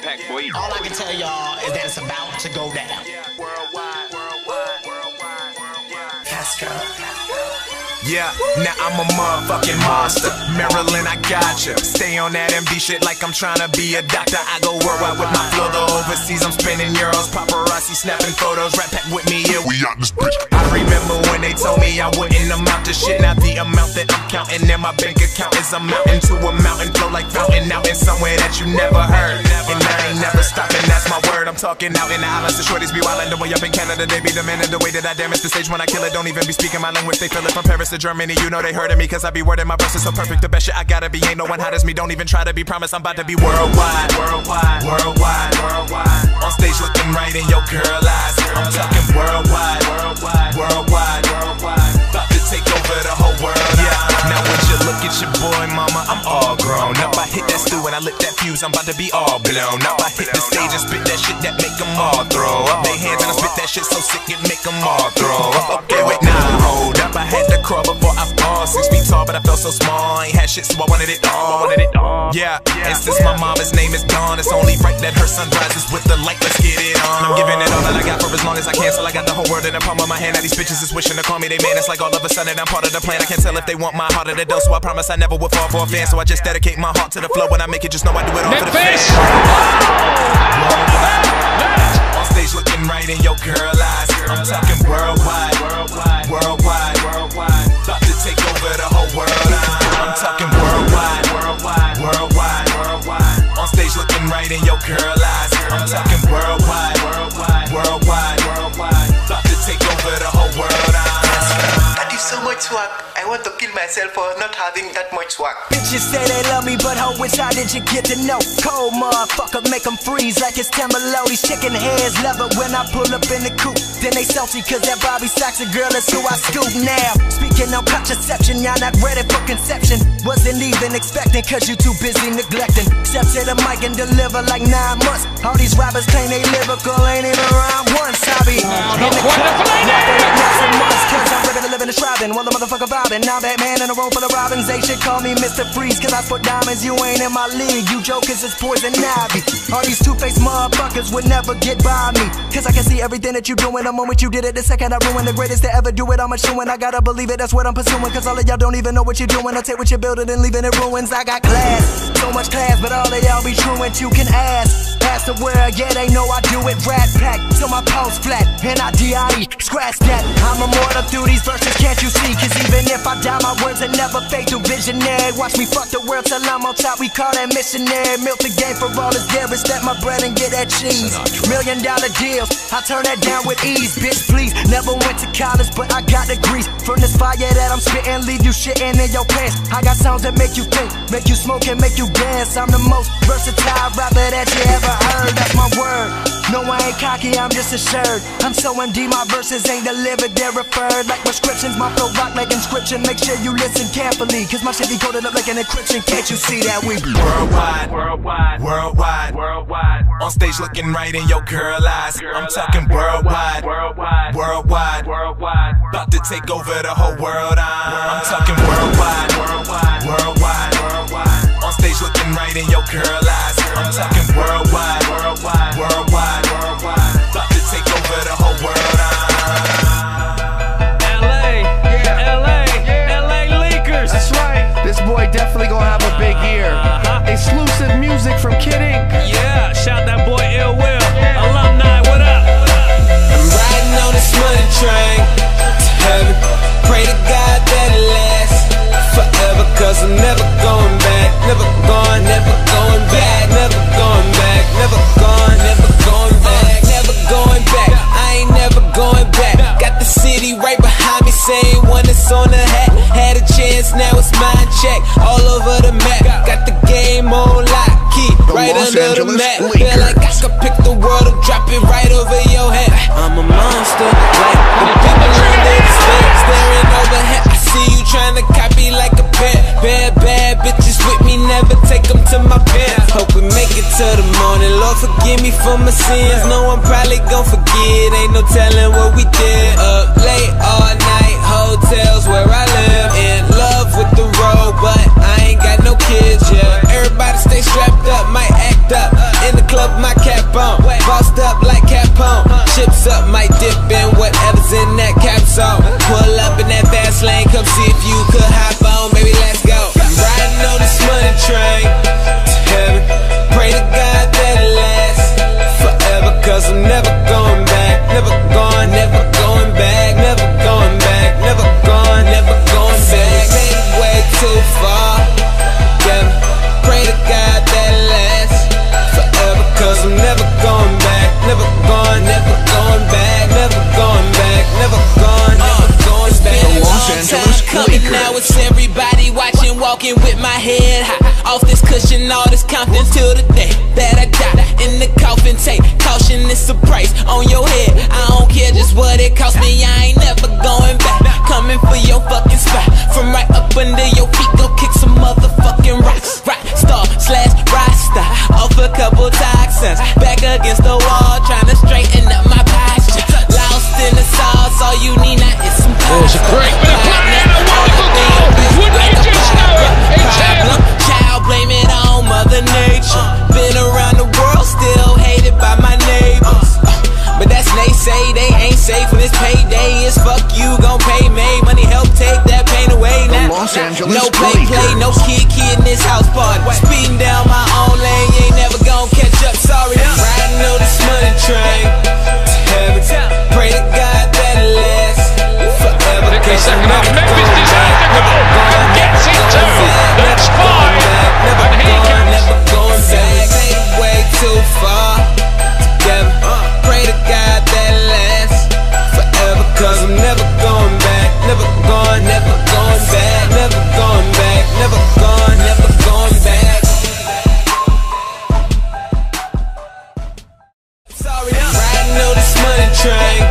Pack, boy. All I can tell y'all is that it's about to go down. Castro. Yeah, now I'm a motherfucking monster. Maryland, I gotcha. Stay on that MD shit like I'm trying to be a doctor. I go worldwide with my flow, though overseas I'm spending euros. Paparazzi snapping photos, Rat Pack with me, yeah, we out this bitch. I remember when they told me I wouldn't amount to shit. Now the amount that I'm counting in my bank account is a mountain to a mountain, flow like fountain out in somewhere that you never heard. And I ain't never stopping, that's my word. I'm talking out in the islands, the shorties be wildin' the way up in Canada. They be demanding the way that I damage the stage when I kill it. Don't even be speaking my language, they feel it from Paris to Germany. You know they heard of me cause I be wording my verses so perfect. The best shit I gotta be, ain't no one hot as me. Don't even try to be promised, I'm about to be worldwide. Worldwide, worldwide, worldwide. On stage looking right in your girl eyes. I'm talking worldwide, worldwide, worldwide, worldwide. About to take over the whole world. Yeah, now when you look at your boy mama, I'm all grown up. I hit that stew and I lit that fuse, I'm about to be all blown up. I hit the stage and spit that shit that make them all throw up their hands and I spit that shit so sick it make them all throw up. Okay, wait, now hold up. I had to crawl before I fall. 6 feet tall, but I felt so small. I ain't had shit, so I wanted it all. Yeah, and since my mama's name is Dawn, it's only right that her sun rises with the light. Let's get it on. I'm giving it all that I got for as long as I can, so I got the whole world in the palm of my hand. Now these bitches is wishing to call me they man. It's like all of a sudden I'm part of the plan. I can't tell if they want my heart or the dough, so I promise I never would fall for a fan. So I just dedicate my heart to the flow. When I make it, just know I do it all for the fans. On stage looking right in your girl eyes. I'm talking worldwide, worldwide, worldwide, worldwide. About to take over the whole world. I'm talking worldwide, worldwide, worldwide, worldwide. On stage looking right in your girl eyes. I'm talking worldwide, worldwide, worldwide, worldwide. About to take over the whole world. I do so much work, I want to kill myself for not having that much work. Bitches say they love me, but how which how did you get to know? Cold motherfucker, make them freeze like it's Timberlow. These chicken heads love it when I pull up in the coupe. Then they salty cause that Bobby Saxon girl is who I scoop now. Speaking on contraception, y'all not ready for conception. Wasn't even expecting cause you too busy neglecting. Step to the mic and deliver like 9 months. All these rappers claim they lyrical, ain't even around once. I be in the club, cause I'm ready to live in the striving while the motherfucker vibing. Now that man in a room full of robins, they should call me Mr. Freeze cause I sport diamonds, you ain't in my league. You jokers is poison ivy. All these two-faced motherfuckers would never get by me cause I can see everything that you doing. The moment you did it, the second I ruined the greatest to ever do it. I'm chewing, I gotta believe it, that's what I'm pursuing. Cause all of y'all don't even know what you're doing. I take what you're building and leaving it ruins. I got class, so much class, but all of y'all be truant. You can ask the world, yeah, they know I do it. Rat Pack, till my pulse flat, N-I-D-I-E, scratch that. I'm immortal through these verses, can't you see? Cause even if I die, my words will never fade to visionary. Watch me fuck the world till I'm on top, we call that missionary. Milk the game for all is there, is that my bread and get that cheese. $1 million deals, I turn that down with ease. Bitch, please, never went to college, but I got degrees. From this fire that I'm spitting, leave you shitting in your pants. I got songs that make you think, make you smoke and make you dance. I'm the most versatile rapper that you ever heard, that's my word. No, I ain't cocky, I'm just assured. I'm so MD, my verses ain't delivered, they're referred like prescriptions. My flow rock like inscription, make sure you listen carefully cause my shit be coded up like an encryption. Can't you see that we be worldwide, worldwide, worldwide, worldwide. On stage looking right in your girl eyes. I'm talking worldwide, worldwide, worldwide, worldwide. About to take over the whole world. I'm talking worldwide, worldwide, worldwide, worldwide. On stage looking right in your girl eyes. I'm talking worldwide, worldwide, worldwide, worldwide. About to take over the whole world. That's right. This boy definitely gonna have a big year. Exclusive music from Kid Ink. Yeah, shout that boy Ill Will. Alumni, what up? I'm riding on this money train to heaven. Pray to God that it lasts forever. Cause I'm never going back. Never going, never going back. Never going back. Never going, never going back. Never going back. I ain't never going back. Got the city right behind me, same one that's on the hat. Had a chance, now it's mind check. All over the map. Got the game on lock, key right under the map. Feel like I could pick the world and drop it right over your head. I'm a monster, like the people under the stairs, staring overhead. I see you trying to copy like a pet. Bad, bad bitches with me, never take them to my pants. Hope we make it to the morning. Lord, forgive me for my sins. No, I'm probably gon' forget. Ain't no telling what we did. Up late all night, hotels where I live. In love with the road, but I ain't got no kids, yeah. Everybody stay strapped up, might act up. In the club, walking with my head high, off this cushion, all this confidence till the day that I die. In the coffin, take caution, it's a price on your head. I don't care just what it cost me, I ain't never going back. Coming for your fucking spot, from right up under your feet, go kick some motherfucking rocks. Rock star / rock star, off a couple toxins, back against the wall, trying to straighten up my posture. Lost in the sauce, all you need now is some pasta. It's a great bit of play and a wonderful goal. Wouldn't you just know it? It's him. Child, blame it on Mother Nature. Been around the world, still hated by my neighbors. But that's they say, they ain't safe when it's payday. It's fuck you, gon' pay me. Money help take that pain away now. Los Angeles No play, no kid in this house party. Speeding down my own lane, you ain't never gon' catch up, sorry. Riding on this money train to heaven. Pray to God that it lasts forever. Nicky second half, Memphis deserves the goal and gets it too. That's 5, and he comes. Never going back, way too far together. Pray to God that it lasts forever, cause I'm never going back. Never going back. Never going back. Never going back. Sorry, riding on this money train